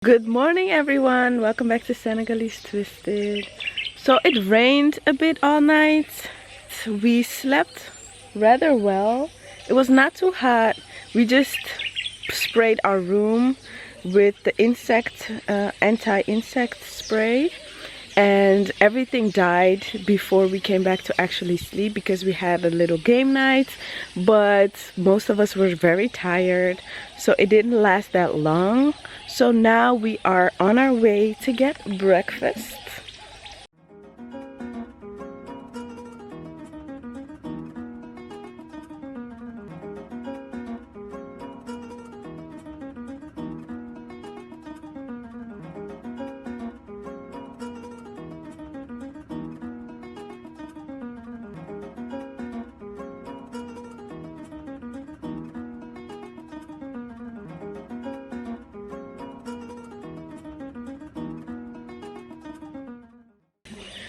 Good morning everyone, welcome back to Senegalese Twisted. So it rained a bit all night. We slept rather well. It was not too hot. We just sprayed our room with the anti-insect spray, and everything died before we came back to actually sleep because we had a little game night, but most of us were very tired, so it didn't last that long. So now we are on our way to get breakfast.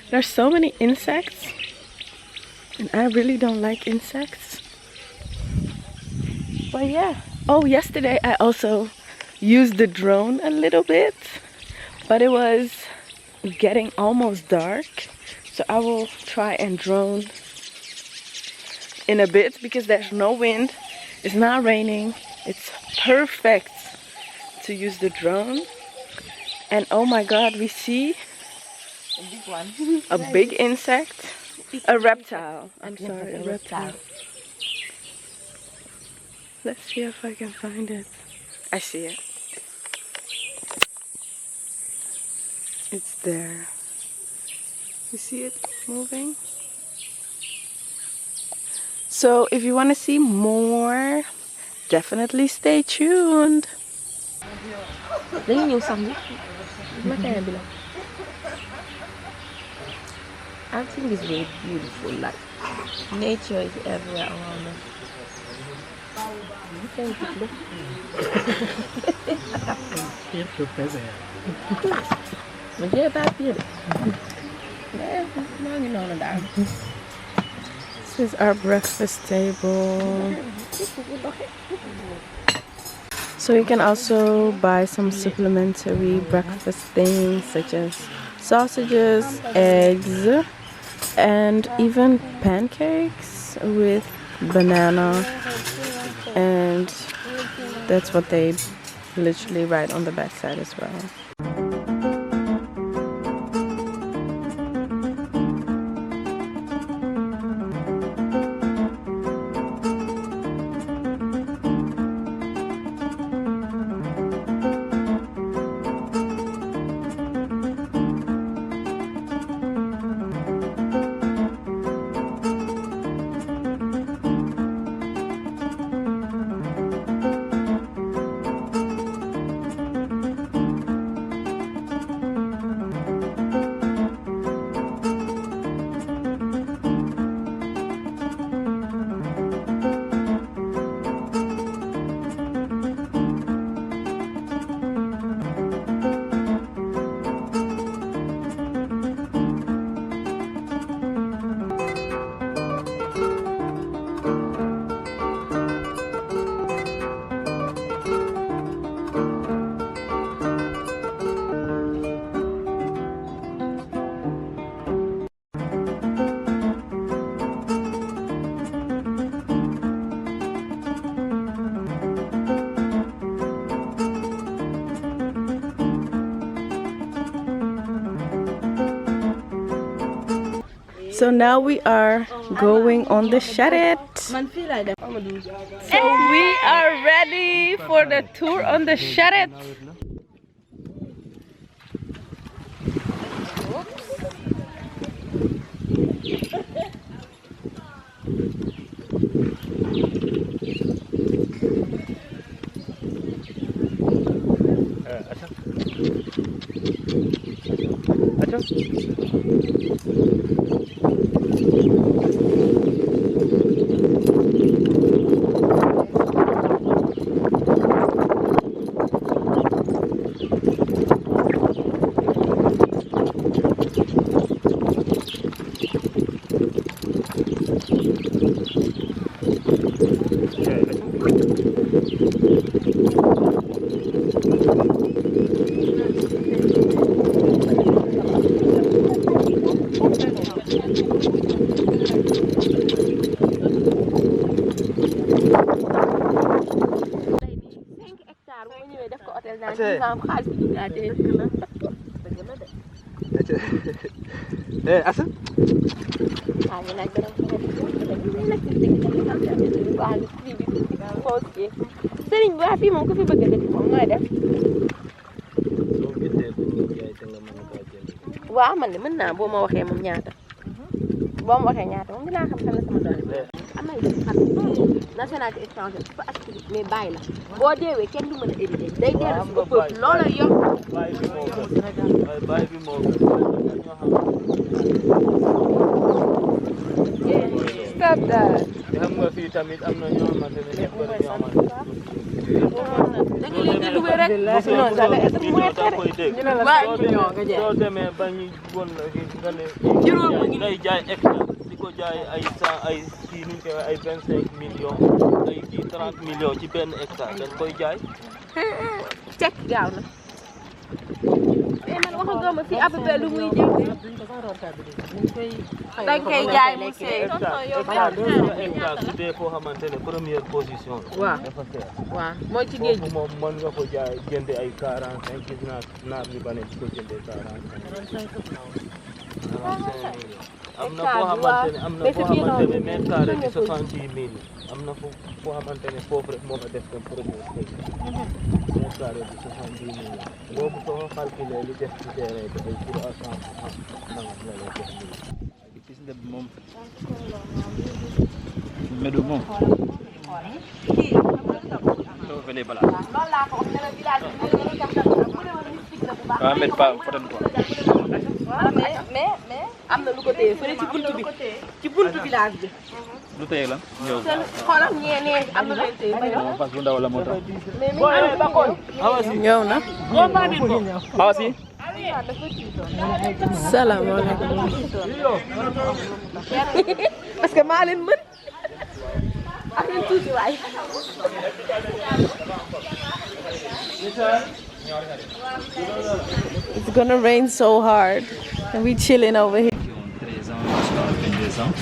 There's so many insects, and I really don't like insects. But yeah. Oh, yesterday I also used the drone a little bit, but it was getting almost dark. So I will try and drone in a bit because there's no wind. It's not raining. It's perfect to use the drone. And oh my god, we see a big one. A big insect. A reptile. I'm sorry, a reptile. Let's see if I can find it. I see it. It's there. You see it moving? So if you want to see more, definitely stay tuned. Everything is very beautiful, like nature is everywhere around us. This is our breakfast table. So you can also buy some supplementary breakfast things such as sausages, eggs, and even pancakes with banana, and that's what they literally write on the back side as well. So now we are going on the charette. So we are ready for the tour on the charette. am xaalis bi ñu daal dëgg la de. Asa. ah ñu laaj beneen sëriñ bi waa fii moom ku fi bëgg a dëkk moom mooy def. waaw man de mën naa boo ma waxee moom ñaata. boo ma waxee ñaata moom dinaa xam fan la sama doole bi. am na xam nationalité étrangère su ko acheté mais bàyyi la boo deewee kenn du mën a hérité day dellu si ëpp loola yokk. bàyyi bi moo Stop that. xam nga fii tamit am na ñoo xamante ne ñëpp bëri ñoo xamante da nga leen di dugal rek. Non, ça va être moins cher. soo demee ba ñu bon la nga ne day jaay hectare di ko jaay ay kii nu ñu koy ay 25 millions ay kii 30 millions ci benn hectare dañ koy jaay. cek gaaw na. mais man waxagoo ma fii à peu près lu muy jëm. dañ koy jaay mu seey. hectare su dee foo xamante ne première position la. waaw dafa seer. waaw mooy ci géej gi. foofu moom mën nga ko jaay jënde ay 45 gis naa naar li ba ne di ko jëndee 45. am na foo xamante ne mètre carré bi 70 000 am na foo xamante ne foofu rek moo fa def comme première position. mètre carré bi 70 000 boobu soo ko calculé li def ci terrain bi ay 300 la lay def Gis nga moom. Medu moom. Soo fële balaa. waaw Med Pa fotan ko. mais am na lu ko téye fële ci buntu bi ci buntu village bi. Lu tey la ñëw. xoolal ñeenee am na lu téye ba moom fas bu ndaw la moo tax. ñëw na. Awa si. Salaamaaleykum. parce que maa leen mën. am na tuuti waay. It's gonna rain so hard and we chilling over here. Qui ont 13 ans jusqu'à 22 ans.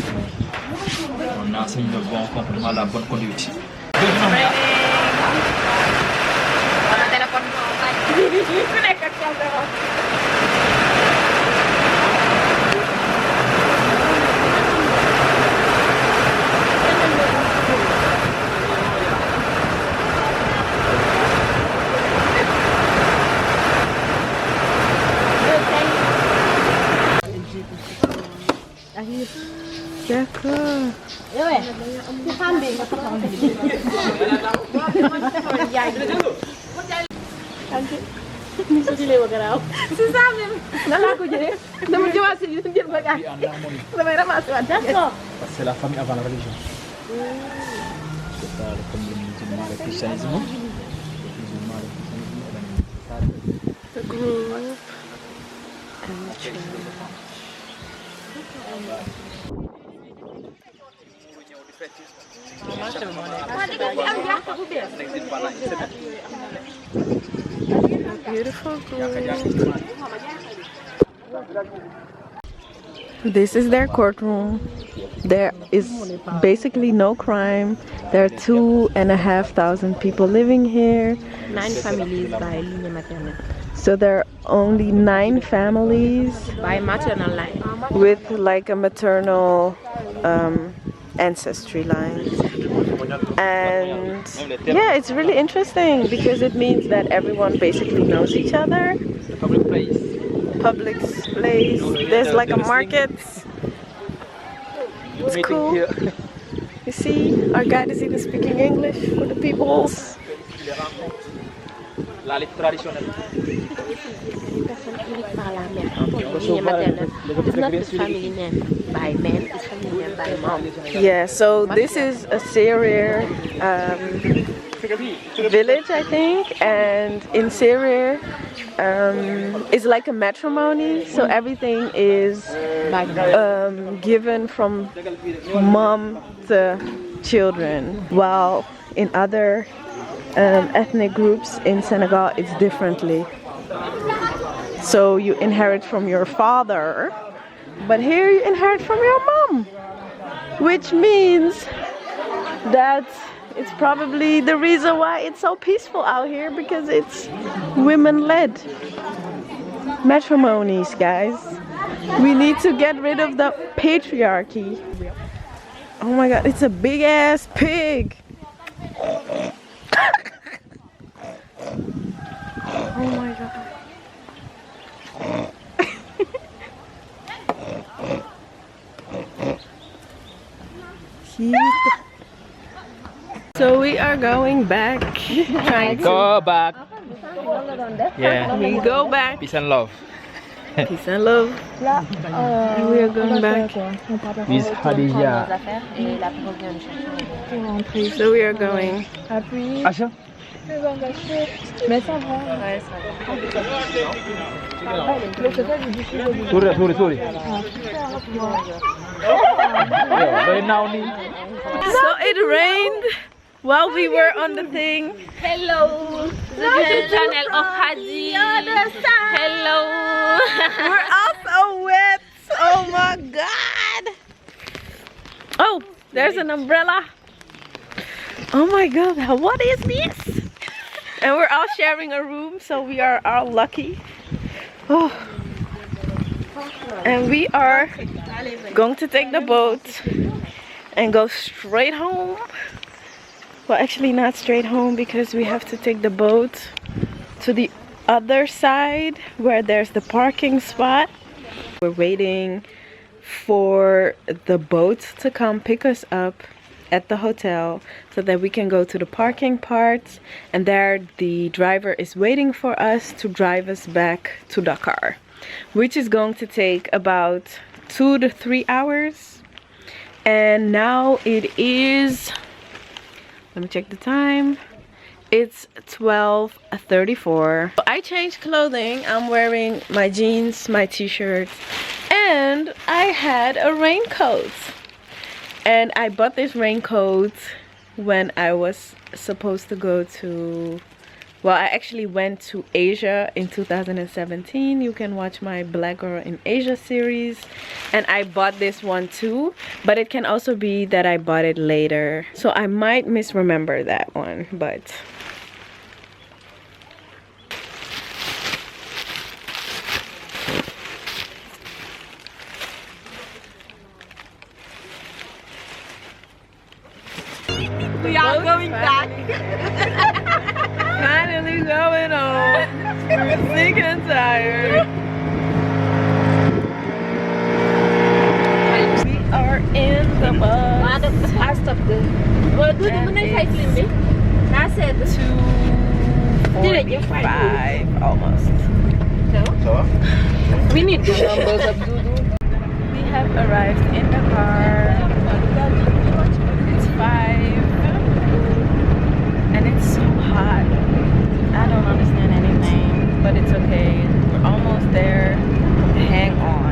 On enseigne le bon comportement, la bonne conduite. D'accord. c'est ça même. nan laa ko jëlee dama jëwaat si jël bagage damay ramasser waat. D'accord. C'est la famille avant la religion. C'est ça, comme le musulman, le christianisme. The group and the church. Beautiful group. This is their courtroom. There is basically no crime. There are 2,500 people living here. 9 families by ligne maternelle. So there are only 9 families By maternal line. with like a maternal ancestry line. And yeah, it's really interesting because it means that everyone basically knows each other. Public place. Public place. There's like a market. It's cool. You see, our guide is even speaking English for the peoples. La lutte traditionnelle. Personne unique par la mère. Ligne maternelle. It's not the family name by men, it's family name by mom. Yeah, so this is a Syrian village, I think, and in Syria it's like a matrimony, so everything is given from mom to children, while in other ethnic groups in Senegal it's differently. So you inherit from your father, but here you inherit from your mom, which means that It's probably the reason why it's so peaceful out here, because it's women-led matrimonies, guys. We need to get rid of the patriarchy. Oh my god, it's a big ass pig. Oh my god. So we are going back. Go back. Yeah. We go back. Peace and love. Peace and love. And we are going back. With Khadija. So we are going. Asha? Sorry. So it rained while we were on the thing. Hello, the channel of Hadi. Hello. We're all so wet. Oh my god. Oh, there's an umbrella. Oh my god, what is this? And we're all sharing a room, so we are all lucky. Oh. And we are going to take the boat and go straight home. Well, actually not straight home, because we have to take the boat to the other side where there's the parking spot. We're waiting for the boat to come pick us up at the hotel so that we can go to the parking part, and there the driver is waiting for us to drive us back to Dakar, which is going to take about 2 to 3 hours. And now it is, let me check the time, it's 12:34. I changed clothing. I'm wearing my jeans, my t-shirt, and I had a raincoat. And I bought this raincoat when I was supposed to go to, well, I actually went to Asia in 2017. You can watch my Black Girl in Asia series. And I bought this one too, but it can also be that I bought it later. So I might misremember that one, but We are going back. finally going home. We're sick and tired. We are in the bus. I stopped there. Well, do you want to cycling me? I said 2:45 almost. we need the numbers of Dudu. We have arrived in the car. It's 5 and it's so hot. I don't understand anything, but it's okay. We're almost there. Hang on.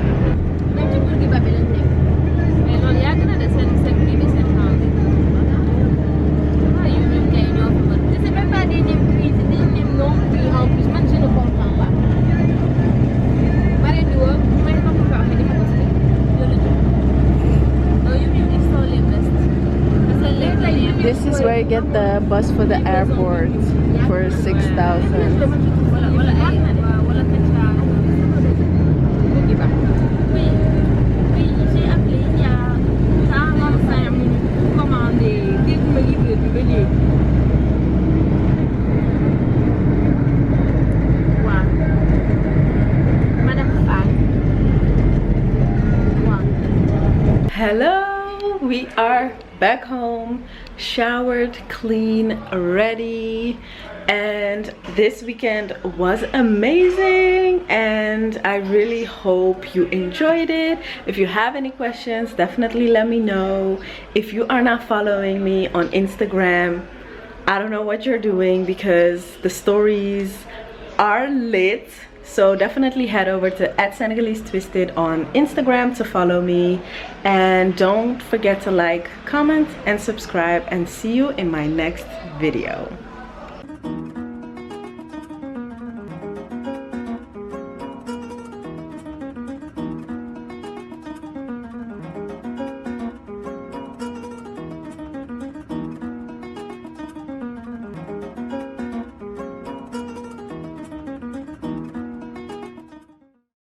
This is where you get the bus for the airport for 6,000. Hello, we are back home, showered, clean, ready, and this weekend was amazing and I really hope you enjoyed it. If you have any questions, definitely let me know. If you are not following me on Instagram, I don't know what you're doing, because the stories are lit. So definitely head over to @Senegalese Twisted on Instagram to follow me, and don't forget to like, comment and subscribe, and see you in my next video.